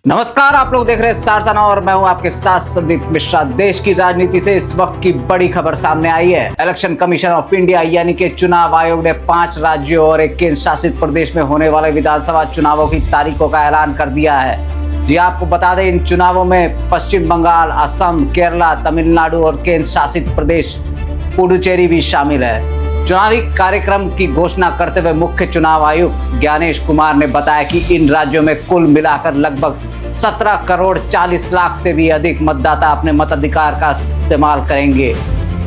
नमस्कार, आप लोग देख रहे हैं सारसाना और मैं हूं आपके साथ संदीप मिश्रा। देश की राजनीति से इस वक्त की बड़ी खबर सामने आई है। इलेक्शन कमीशन ऑफ इंडिया यानी कि चुनाव आयोग ने 5 राज्यों और एक केंद्र शासित प्रदेश में होने वाले विधानसभा चुनावों की तारीखों का ऐलान कर दिया है। जी आपको बता दें, इन चुनावों में पश्चिम बंगाल, असम, केरला, तमिलनाडु और केंद्र शासित प्रदेश पुडुचेरी भी शामिल है। चुनावी कार्यक्रम की घोषणा करते हुए मुख्य चुनाव आयुक्त ज्ञानेश कुमार ने बताया कि इन राज्यों में कुल मिलाकर लगभग 17 करोड़ 40 लाख से भी अधिक मतदाता अपने मताधिकार का इस्तेमाल करेंगे।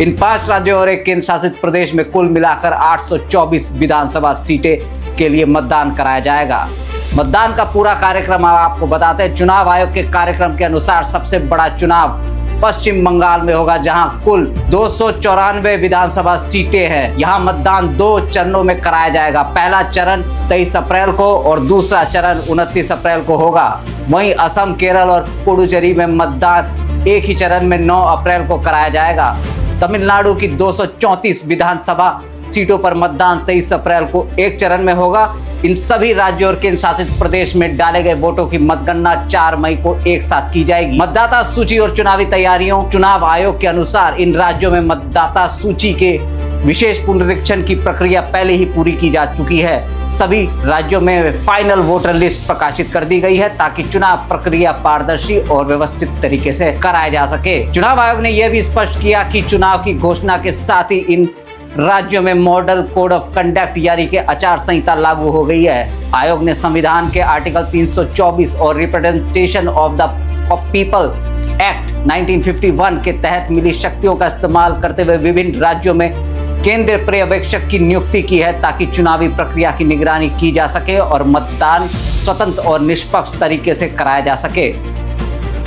इन 5 राज्यों और एक केंद्र शासित प्रदेश में कुल मिलाकर 824 विधानसभा सीटें के लिए मतदान कराया जाएगा। मतदान का पूरा कार्यक्रम आपको बताते हैं। चुनाव आयोग के कार्यक्रम के अनुसार सबसे बड़ा चुनाव पश्चिम बंगाल में होगा, जहां कुल 294 विधानसभा सीटें हैं। यहां मतदान 2 चरणों में कराया जाएगा। पहला चरण 23 अप्रैल को और दूसरा चरण 29 अप्रैल को होगा। वहीं असम, केरल और पुडुचेरी में मतदान एक ही चरण में 9 अप्रैल को कराया जाएगा। तमिलनाडु की 234 विधानसभा सीटों पर मतदान 23 अप्रैल को एक चरण में होगा। इन सभी राज्यों और केंद्र शासित प्रदेश में डाले गए वोटों की मतगणना 4 मई को एक साथ की जाएगी। मतदाता सूची और चुनावी तैयारियों। चुनाव आयोग के अनुसार इन राज्यों में मतदाता सूची के विशेष पुनरीक्षण की प्रक्रिया पहले ही पूरी की जा चुकी है। सभी राज्यों में फाइनल वोटर लिस्ट प्रकाशित कर दी गई है ताकि चुनाव प्रक्रिया पारदर्शी और व्यवस्थित तरीके से कराया जा सके। चुनाव आयोग ने यह भी स्पष्ट किया कि चुनाव की घोषणा के साथ ही इन राज्यों में मॉडल कोड ऑफ कंडक्ट यानी कि आचार संहिता लागू हो गई है। आयोग ने संविधान के आर्टिकल 324 और representation of the people act 1951 के तहत मिली शक्तियों का इस्तेमाल करते हुए विभिन्न राज्यों में केंद्रीय पर्यवेक्षक की नियुक्ति की है ताकि चुनावी प्रक्रिया की निगरानी की जा सके और मतदान स्वतंत्र और निष्पक्ष तरीके से कराया जा सके।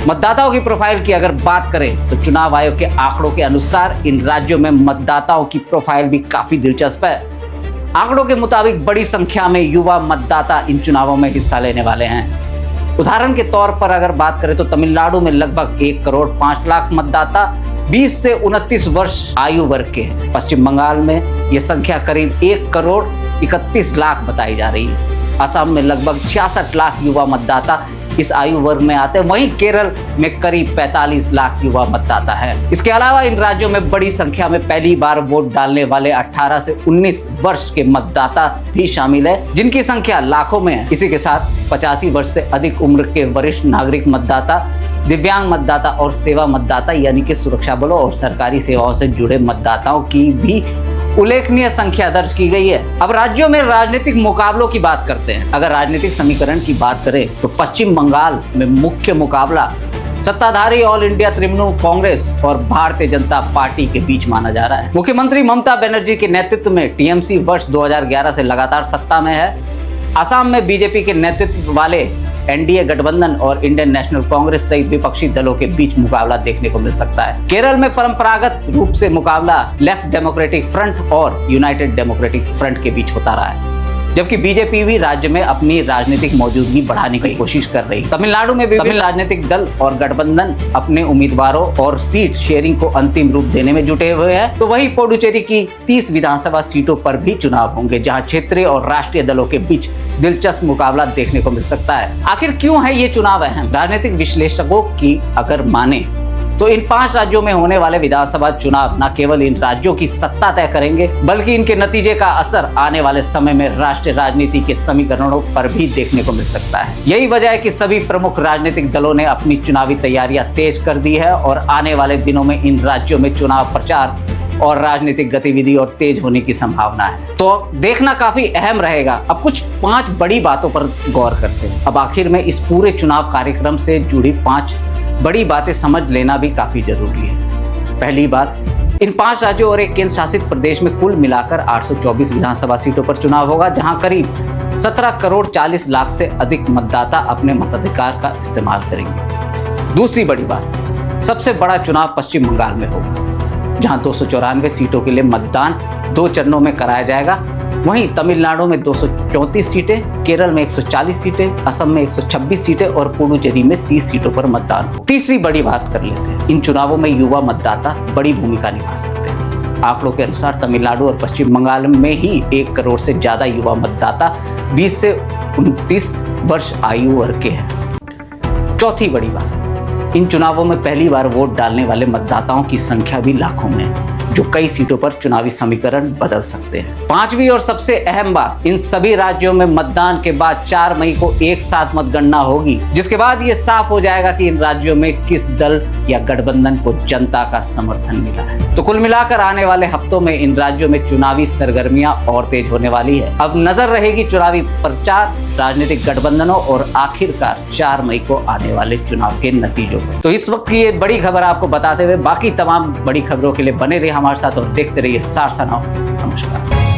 मतदाताओं की प्रोफाइल की अगर बात करें तो चुनाव आयोग के आंकड़ों के अनुसार इन राज्यों में मतदाताओं की प्रोफाइल भी काफी दिलचस्प है। आंकड़ों के मुताबिक बड़ी संख्या में युवा मतदाता इन चुनावों में हिस्सा लेने वाले हैं। उदाहरण के तौर पर अगर बात करें तो तमिलनाडु में लगभग 1 करोड़ 5 लाख मतदाता 20 से 29 वर्ष आयु वर्ग के हैं। पश्चिम बंगाल में यह संख्या करीब 1 करोड़ 31 लाख बताई जा रही है। असम में लगभग 66 लाख युवा मतदाता इस आयु वर्ग में आते हैं। वहीं केरल में करीब 45 लाख युवा मतदाता हैं। इसके अलावा इन राज्यों में बड़ी संख्या में पहली बार वोट डालने वाले 18 से 19 वर्ष के मतदाता भी शामिल है, जिनकी संख्या लाखों में है। इसी के साथ 85 वर्ष से अधिक उम्र के वरिष्ठ नागरिक मतदाता, दिव्यांग मतदाता और सेवा मतदाता यानी कि सुरक्षा बलों और सरकारी सेवाओं से जुड़े मतदाताओं की भी उल्लेखनीय संख्या दर्ज की गई है। अब राज्यों में राजनीतिक मुकाबलों की बात करते हैं। अगर राजनीतिक समीकरण की बात करें तो पश्चिम बंगाल में मुख्य मुकाबला सत्ताधारी ऑल इंडिया तृणमूल कांग्रेस और भारतीय जनता पार्टी के बीच माना जा रहा है। मुख्यमंत्री ममता बनर्जी के नेतृत्व में टीएमसी वर्ष 2011 से लगातार सत्ता में है। असम में बीजेपी के नेतृत्व वाले एनडीए गठबंधन और इंडियन नेशनल कांग्रेस सहित विपक्षी दलों के बीच मुकाबला देखने को मिल सकता है। केरल में परंपरागत रूप से मुकाबला लेफ्ट डेमोक्रेटिक फ्रंट और यूनाइटेड डेमोक्रेटिक फ्रंट के बीच होता रहा है, जबकि बीजेपी भी राज्य में अपनी राजनीतिक मौजूदगी बढ़ाने की कोशिश कर रही है। तमिलनाडु में विभिन्न राजनीतिक दल और गठबंधन अपने उम्मीदवारों और सीट शेयरिंग को अंतिम रूप देने में जुटे हुए हैं। तो वहीं पुडुचेरी की 30 विधानसभा सीटों पर भी चुनाव होंगे, जहां क्षेत्रीय और राष्ट्रीय दलों के बीच दिलचस्प मुकाबला देखने को मिल सकता है। आखिर क्यों है ये चुनाव अहम? राजनीतिक विश्लेषकों की अगर माने तो इन 5 राज्यों में होने वाले विधानसभा चुनाव न केवल इन राज्यों की सत्ता तय करेंगे, बल्कि इनके नतीजे का असर आने वाले समय में राष्ट्रीय राजनीति के समीकरणों पर भी देखने को मिल सकता है। यही वजह है कि सभी प्रमुख राजनीतिक दलों ने अपनी चुनावी तैयारियां तेज कर दी है और आने वाले दिनों में इन राज्यों में चुनाव प्रचार और राजनीतिक गतिविधि और तेज होने की संभावना है। तो देखना काफी अहम रहेगा। अब कुछ 5 बड़ी बातों पर गौर करते हैं। अब आखिर में इस पूरे चुनाव कार्यक्रम से जुड़ी 5 बड़ी बातें समझ लेना भी काफी जरूरी है। पहली बात, इन 5 राज्यों और एक केंद्र शासित प्रदेश में कुल मिलाकर 824 विधानसभा सीटों पर चुनाव होगा, जहां करीब 17 करोड़ 40 लाख से अधिक मतदाता अपने मताधिकार का इस्तेमाल करेंगे। दूसरी बड़ी बात, सबसे बड़ा चुनाव पश्चिम बंगाल में होगा, जहां 294 सीटों के लिए मतदान 2 चरणों में कराया जाएगा। वहीं तमिलनाडु में 234 सीटें, केरल में 140 सीटें, असम में 126 सीटें और पुडुचेरी में 30 सीटों पर मतदान हो। तीसरी बड़ी बात कर लेते हैं, इन चुनावों में युवा मतदाता बड़ी भूमिका निभा सकते हैं। आंकड़ों के अनुसार तमिलनाडु और पश्चिम बंगाल में ही 1 करोड़ से ज्यादा युवा मतदाता 20 से 29 वर्ष आयु वर्ग के हैं। चौथी बड़ी बात, इन चुनावों में पहली बार वोट डालने वाले मतदाताओं की संख्या भी लाखों में है, जो कई सीटों पर चुनावी समीकरण बदल सकते हैं। पांचवी और सबसे अहम बात, इन सभी राज्यों में मतदान के बाद 4 मई को एक साथ मतगणना होगी, जिसके बाद ये साफ हो जाएगा कि इन राज्यों में किस दल या गठबंधन को जनता का समर्थन मिला है। तो कुल मिलाकर आने वाले हफ्तों में इन राज्यों में चुनावी सरगर्मियां और तेज होने वाली है। अब नजर रहेगी चुनावी प्रचार, राजनीतिक गठबंधनों और आखिरकार 4 मई को आने वाले चुनाव के नतीजों पर। तो इस वक्त की ये बड़ी खबर आपको बताते हुए बाकी तमाम बड़ी खबरों के लिए बने रहिए हमारे साथ और देखते रहिए सारसा नाउ। नमस्कार।